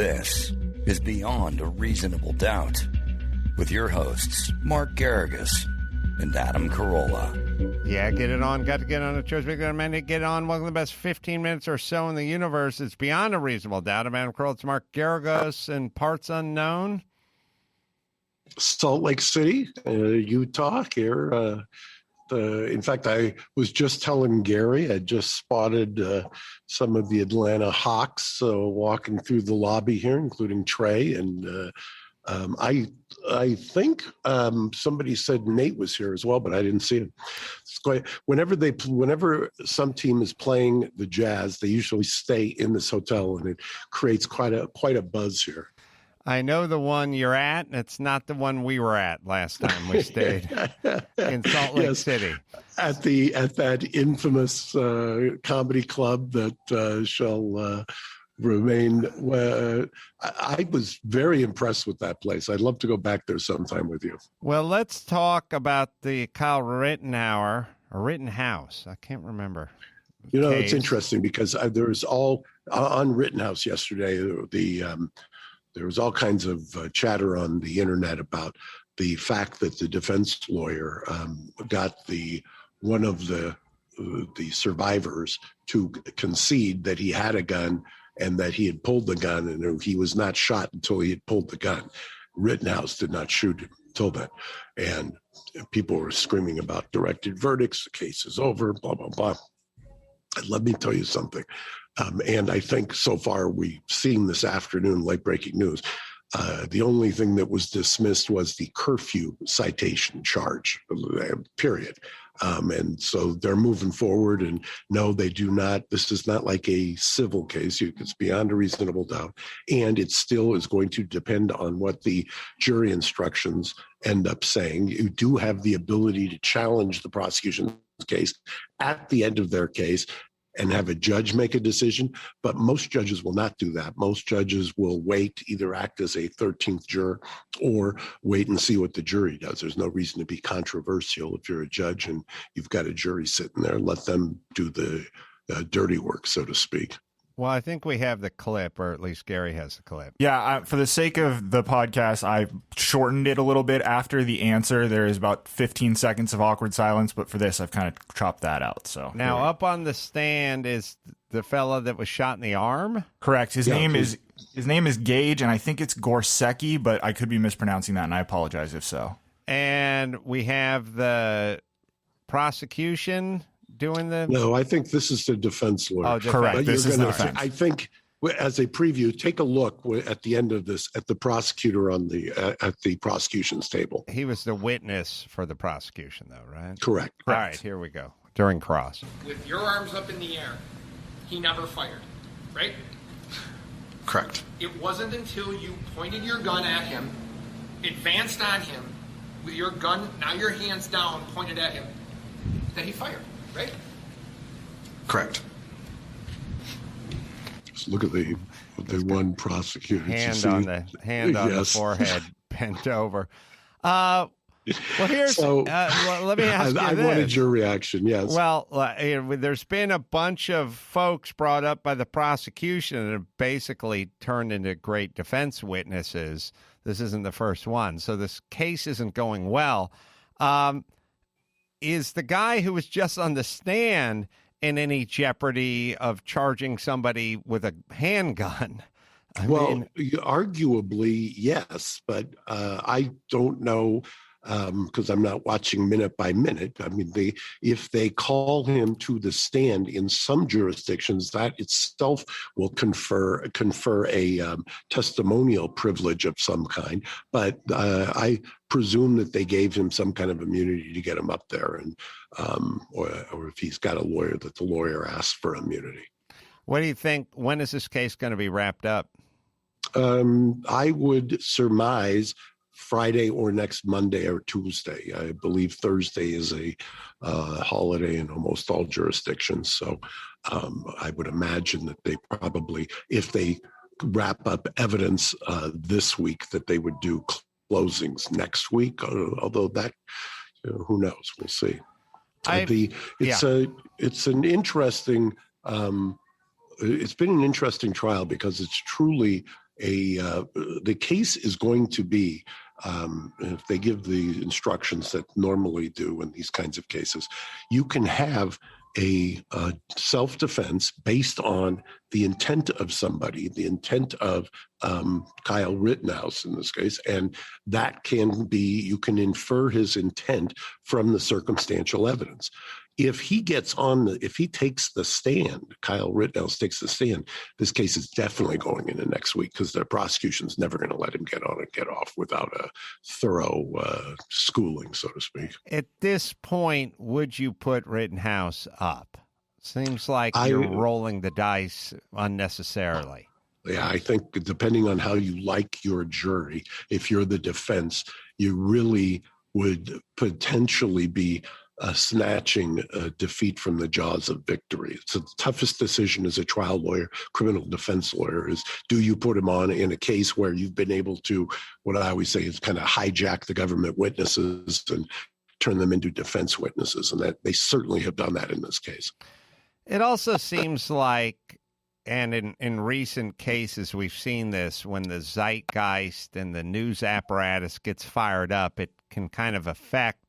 This is Beyond a Reasonable Doubt with your hosts, Mark Garrigus and Adam Carolla. Yeah, get it on. Got to get on the church. We're going to mandate get on. Welcome to the best 15 minutes or so in the universe. It's Beyond a Reasonable Doubt. I'm Adam Carolla. It's Mark Garrigus and parts unknown. Salt Lake City, Utah here. In fact, I was just telling Gary, I just spotted some of the Atlanta Hawks walking through the lobby here, including Trey. And I think somebody said Nate was here as well, but I didn't see him. It's quite, whenever some team is playing the Jazz, they usually stay in this hotel, and it creates quite a buzz here. I know the one you're at. It's not the one we were at last time we stayed in Salt Lake City. At that infamous comedy club that shall remain. I was very impressed with that place. I'd love to go back there sometime with you. Well, let's talk about the Kyle Rittenhouse. I can't remember. You know, it's interesting because there was all on Rittenhouse yesterday. There was all kinds of chatter on the internet about the fact that the defense lawyer got one of the survivors to concede that he had a gun and that he had pulled the gun, and he was not shot until he had pulled the gun. Rittenhouse did not shoot him until then. And people were screaming about directed verdicts, the case is over, blah, blah, blah. And let me tell you something. And I think so far we've seen this afternoon, late breaking news, the only thing that was dismissed was the curfew citation charge, period. And so they're moving forward, and no, they do not. This is not like a civil case. It's beyond a reasonable doubt. And it still is going to depend on what the jury instructions end up saying. You do have the ability to challenge the prosecution's case at the end of their case and have a judge make a decision, but most judges will not do that. Most judges will wait, either act as a 13th juror or wait and see what the jury does. There's no reason to be controversial if you're a judge and you've got a jury sitting there. Let them do the dirty work, so to speak. Well, I think we have the clip, or at least Gary has the clip. Yeah, for the sake of the podcast, I shortened it a little bit. After the answer, there is about 15 seconds of awkward silence, but for this, I've kind of chopped that out. So now up on the stand is the fella that was shot in the arm? Correct. His name is Gage, and I think it's Gorsecki, but I could be mispronouncing that, and I apologize if so. And we have the prosecution doing the... No, I think this is the defense lawyer. Oh, correct. This is the defense. I think as a preview, take a look at the end of this at the prosecutor on at the prosecution's table. He was the witness for the prosecution, though, right? Correct. All right, here we go. During cross. With your arms up in the air, he never fired, right? Correct. It wasn't until you pointed your gun at him, advanced on him, with your gun, now your hands down, pointed at him, that he fired. Right? Correct. Just look at the one prosecutor. Hand on the forehead, bent over. Well, here's. Let me ask you I this. wanted your reaction. Yes. Well, there's been a bunch of folks brought up by the prosecution that have basically turned into great defense witnesses. This isn't the first one, so this case isn't going well. Is the guy who was just on the stand in any jeopardy of charging somebody with a handgun? I mean, arguably, yes, but I don't know because I'm not watching minute by minute. I mean, if they call him to the stand in some jurisdictions, that itself will confer a testimonial privilege of some kind. But I presume that they gave him some kind of immunity to get him up there, and or if he's got a lawyer, that the lawyer asked for immunity. What do you think? When is this case going to be wrapped up? I would surmise Friday or next Monday or Tuesday. I believe Thursday is a holiday in almost all jurisdictions. So I would imagine that they probably, if they wrap up evidence this week, that they would do closings next week. Although that, who knows? We'll see. It's an interesting. It's been an interesting trial because it's truly the case is going to be, if they give the instructions that normally do in these kinds of cases, you can have a self-defense based on the intent of somebody, the intent of Kyle Rittenhouse in this case, and that can be, you can infer his intent from the circumstantial evidence. If he takes the stand, Kyle Rittenhouse takes the stand, this case is definitely going into next week because the prosecution's never going to let him get on and get off without a thorough schooling, so to speak. At this point, would you put Rittenhouse up? Seems like you're rolling the dice unnecessarily. Yeah, I think depending on how you like your jury, if you're the defense, you really would potentially be snatching defeat from the jaws of victory. It's the toughest decision as a trial lawyer, criminal defense lawyer, is do you put him on in a case where you've been able to, what I always say is kind of hijack the government witnesses and turn them into defense witnesses. And that they certainly have done that in this case. It also seems like, and in recent cases, we've seen this, when the zeitgeist and the news apparatus gets fired up, it can kind of affect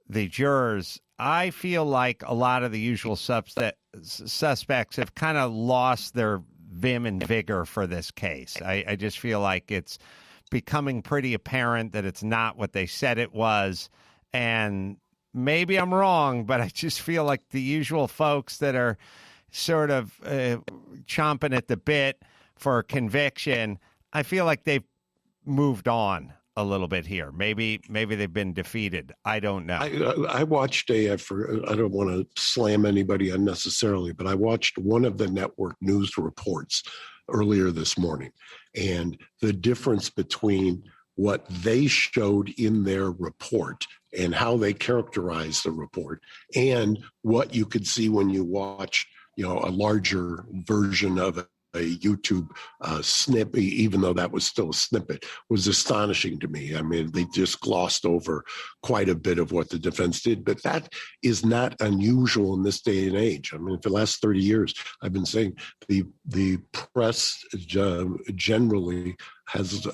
the jurors. I feel like a lot of the usual suspects have kind of lost their vim and vigor for this case. I just feel like it's becoming pretty apparent that it's not what they said it was. And maybe I'm wrong, but I just feel like the usual folks that are sort of chomping at the bit for conviction, I feel like they've moved on a little bit here. Maybe they've been defeated. I don't know. I watched I don't want to slam anybody unnecessarily, but I watched one of the network news reports earlier this morning, and the difference between what they showed in their report and how they characterized the report and what you could see when you watch, a larger version of a YouTube snippet, even though that was still a snippet, was astonishing to me. I mean, they just glossed over quite a bit of what the defense did, but that is not unusual in this day and age. I mean, for the last 30 years, I've been saying the press generally has,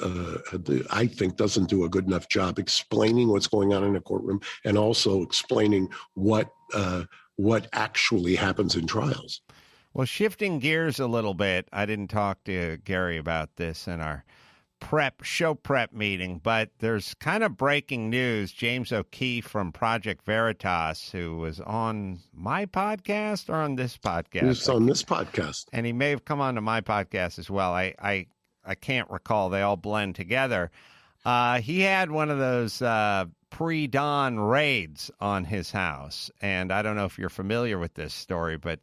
I think, doesn't do a good enough job explaining what's going on in a courtroom and also explaining what actually happens in trials. Well, shifting gears a little bit, I didn't talk to Gary about this in our show prep meeting, but there's kind of breaking news. James O'Keefe from Project Veritas, who was on my podcast or on this podcast? He was on this podcast. And he may have come on to my podcast as well. I can't recall. They all blend together. He had one of those pre-dawn raids on his house. And I don't know if you're familiar with this story, but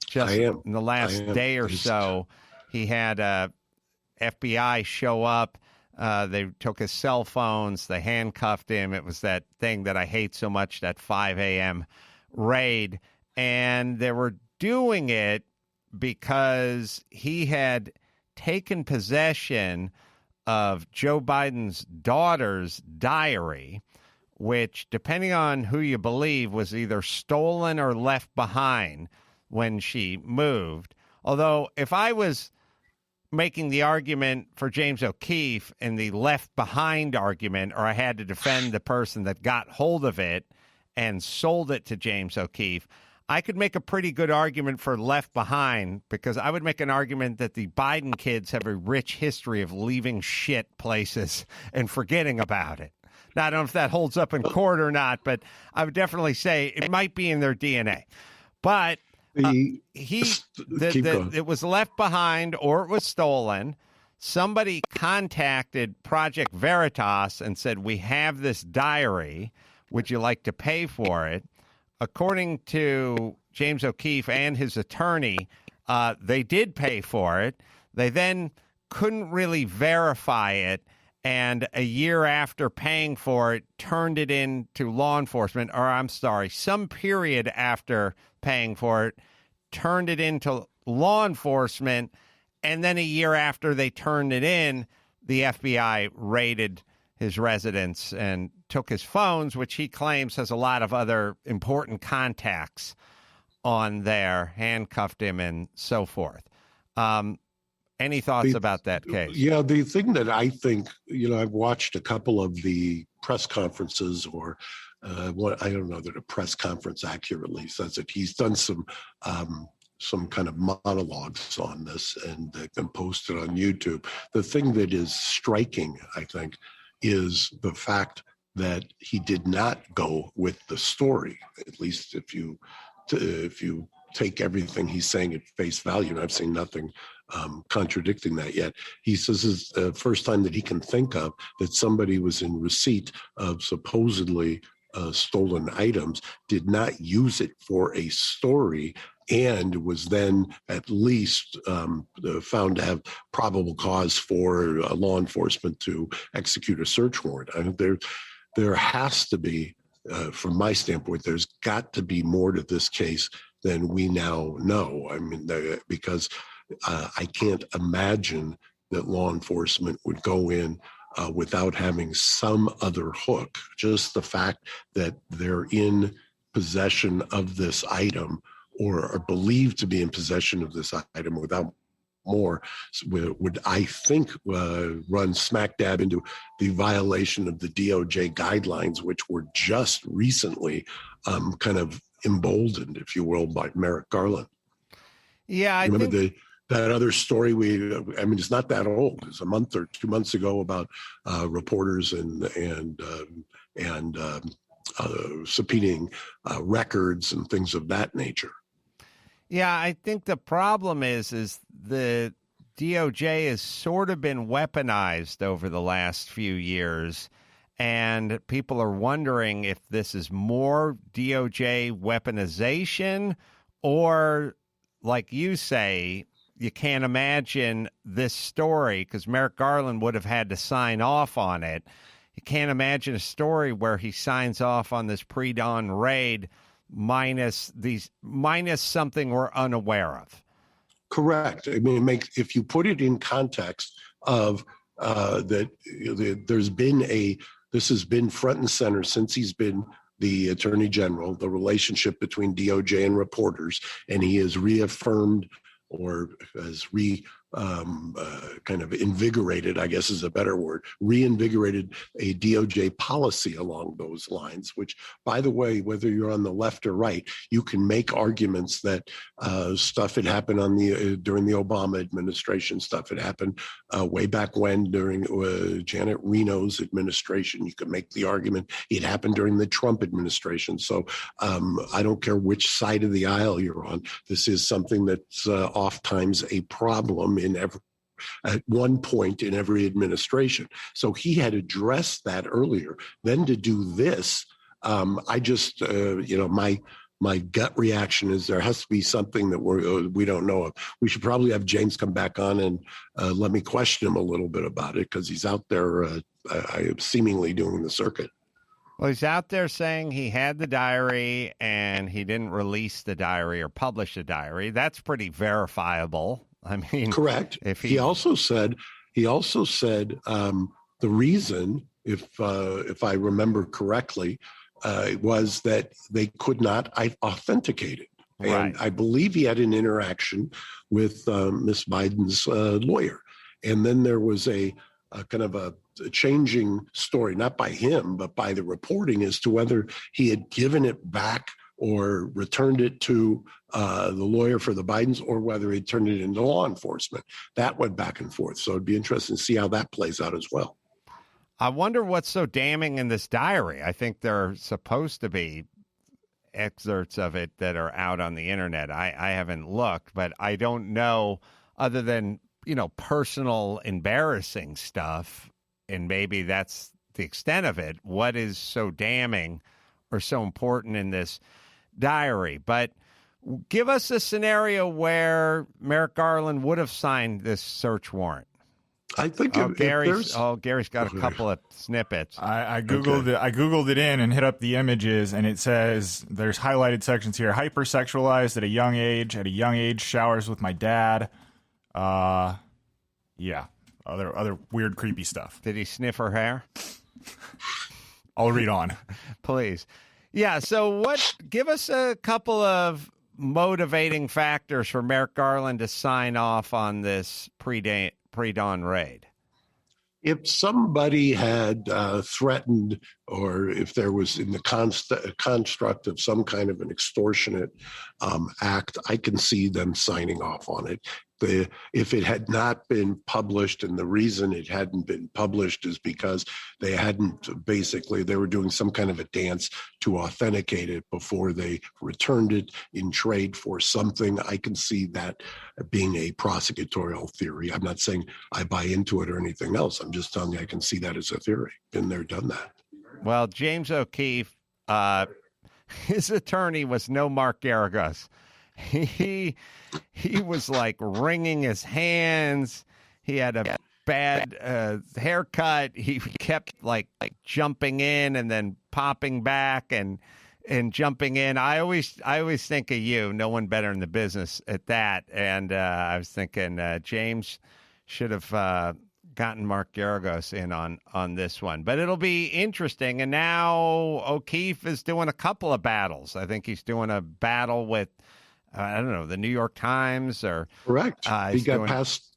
just in the last day or so, he had FBI show up. They took his cell phones. They handcuffed him. It was that thing that I hate so much, that 5 a.m. raid. And they were doing it because he had taken possession of Joe Biden's daughter's diary, which, depending on who you believe, was either stolen or left behind when she moved. Although, if I was making the argument for James O'Keefe in the left behind argument, or I had to defend the person that got hold of it and sold it to James O'Keefe, I could make a pretty good argument for left behind, because I would make an argument that the Biden kids have a rich history of leaving shit places and forgetting about it. Now, I don't know if that holds up in court or not, but I would definitely say it might be in their DNA. But it was left behind or it was stolen. Somebody contacted Project Veritas and said, we have this diary. Would you like to pay for it? According to James O'Keefe and his attorney, they did pay for it. They then couldn't really verify it, and a year after paying for it, turned it in to law enforcement, or I'm sorry, some period after paying for it, turned it into law enforcement, and then a year after they turned it in, the FBI raided his residence and took his phones, which he claims has a lot of other important contacts on there, handcuffed him, and so forth. Any thoughts about that case? Yeah, the thing that I think, I've watched a couple of the press conferences, or what I don't know that a press conference accurately says it. He's done some kind of monologues on this, and they've been posted on YouTube. The thing that is striking, I think, is the fact that he did not go with the story. At least if you take everything he's saying at face value, and I've seen nothing contradicting that yet. He says it's the first time that he can think of that somebody was in receipt of supposedly stolen items, did not use it for a story, and was then at least found to have probable cause for law enforcement to execute a search warrant. I think there has to be, from my standpoint, there's got to be more to this case than we now know. I mean, because I can't imagine that law enforcement would go in without having some other hook. Just the fact that they're in possession of this item, or are believed to be in possession of this item without more, would I think run smack dab into the violation of the DOJ guidelines, which were just recently kind of emboldened, if you will, by Merrick Garland. Yeah, I remember think that other story it's not that old. It's a month or 2 months ago about reporters and subpoenaing records and things of that nature. Yeah, I think the problem is the DOJ has sort of been weaponized over the last few years, and people are wondering if this is more DOJ weaponization, or, like you say, you can't imagine this story because Merrick Garland would have had to sign off on it. You can't imagine a story where he signs off on this pre-dawn raid minus something we're unaware of. Correct. I mean, if you put it in context of that, this has been front and center since he's been the Attorney General, the relationship between DOJ and reporters, and he has reaffirmed, or has kind of invigorated, I guess is a better word, reinvigorated a DOJ policy along those lines, which, by the way, whether you're on the left or right, you can make arguments that stuff had happened during the Obama administration, stuff had happened way back when during Janet Reno's administration. You could make the argument it happened during the Trump administration. So I don't care which side of the aisle you're on. This is something that's oftentimes a problem at one point in every administration. So he had addressed that earlier. Then to do this, I just, my gut reaction is there has to be something that we don't know of. We should probably have James come back on and let me question him a little bit about it, because he's out there seemingly doing the circuit. Well, he's out there saying he had the diary and he didn't release the diary or publish the diary. That's pretty verifiable. I mean, correct. He also said the reason, if I remember correctly, was that they could not authenticate it. Right. And I believe he had an interaction with Miss Biden's lawyer, and then there was a kind of a changing story, not by him, but by the reporting, as to whether he had given it back or returned it to the lawyer for the Bidens, or whether he turned it into law enforcement. That went back and forth. So it'd be interesting to see how that plays out as well. I wonder what's so damning in this diary. I think there are supposed to be excerpts of it that are out on the internet. I haven't looked, but I don't know, other than, personal embarrassing stuff, and maybe that's the extent of it, what is so damning or so important in this diary. But give us a scenario where Merrick Garland would have signed this search warrant. I think Gary's got a couple of snippets. I googled it. I googled it in and hit up the images, and it says there's highlighted sections here: hypersexualized at a young age, showers with my dad. Yeah, other weird, creepy stuff. Did he sniff her hair? I'll read on, please. Yeah. So give us a couple of motivating factors for Merrick Garland to sign off on this pre-dawn raid? If somebody had threatened, or if there was in the construct of some kind of an extortionate act, I can see them signing off on it. If it had not been published, and the reason it hadn't been published is because they were doing some kind of a dance to authenticate it before they returned it in trade for something, I can see that being a prosecutorial theory. I'm not saying I buy into it or anything else. I'm just telling you I can see that as a theory. Been there, done that. Well, James O'Keefe, his attorney was no Mark Garagos. He was like wringing his hands. He had a bad haircut. He kept like jumping in and then popping back and jumping in. I always think of you. No one better in the business at that. And I was thinking James should have gotten Mark Garagos in on this one. But it'll be interesting. And now O'Keefe is doing a couple of battles. I think he's doing a battle with I don't know, the New York Times or correct. He got past.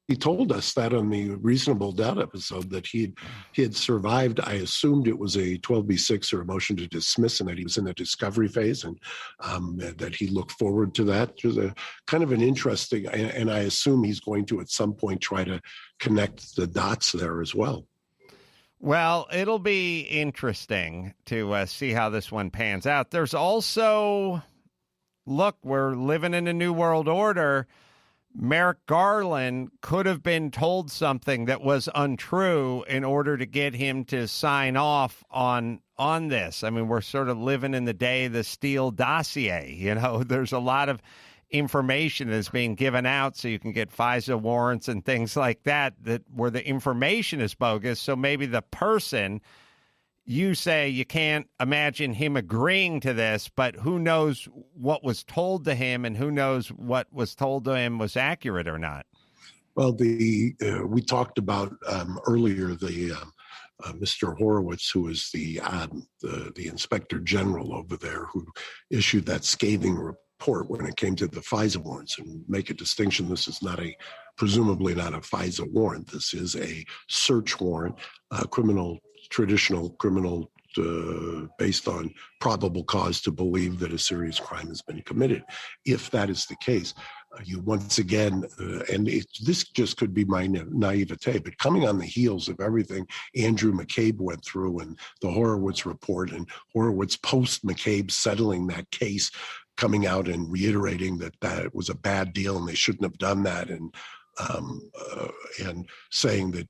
He told us that on the Reasonable Doubt episode that he had survived. I assumed it was a 12B6 or a motion to dismiss, and that he was in the discovery phase, and that he looked forward to that. It was a kind of an interesting, and I assume he's going to at some point try to connect the dots there as well. Well, it'll be interesting to see how this one pans out. There's also. Look, we're living in a new world order. Merrick Garland could have been told something that was untrue in order to get him to sign off on this. I mean, we're sort of living in the day of the Steele dossier. You know, there's a lot of information that's being given out so you can get FISA warrants and things like that where the information is bogus. So maybe the person, you say you can't imagine him agreeing to this, but who knows what was told to him and who knows what was told to him was accurate or not. Well, we talked about earlier the Mr. Horowitz, who is the inspector general over there, who issued that scathing report when it came to the FISA warrants. And make a distinction: this is presumably not a FISA warrant. This is a search warrant, traditional criminal based on probable cause to believe that a serious crime has been committed. If that is the case, you once again, this just could be my naivete, but coming on the heels of everything Andrew McCabe went through and the Horowitz report and Horowitz post-McCabe settling that case, coming out and reiterating that it was a bad deal and they shouldn't have done that, and saying that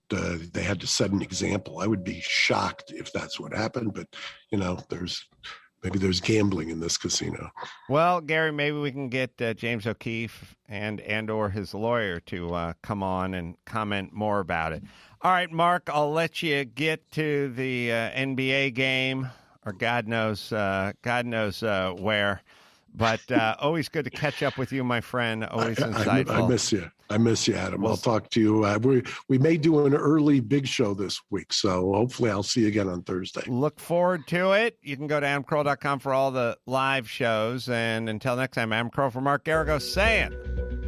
they had to set an example. I would be shocked if that's what happened, but maybe there's gambling in this casino. Well, Gary, maybe we can get James O'Keefe and or his lawyer to come on and comment more about it. All right, Mark, I'll let you get to the NBA game, or God knows where. But always good to catch up with you, my friend. Always insightful. I miss you, Adam. I'll talk to you. We may do an early big show this week, so hopefully I'll see you again on Thursday. Look forward to it. You can go to adamcarolla.com for all the live shows. And until next time, Adam Carolla for Mark Garagos saying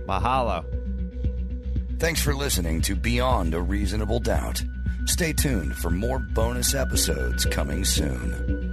mahalo. Thanks for listening to Beyond a Reasonable Doubt. Stay tuned for more bonus episodes coming soon.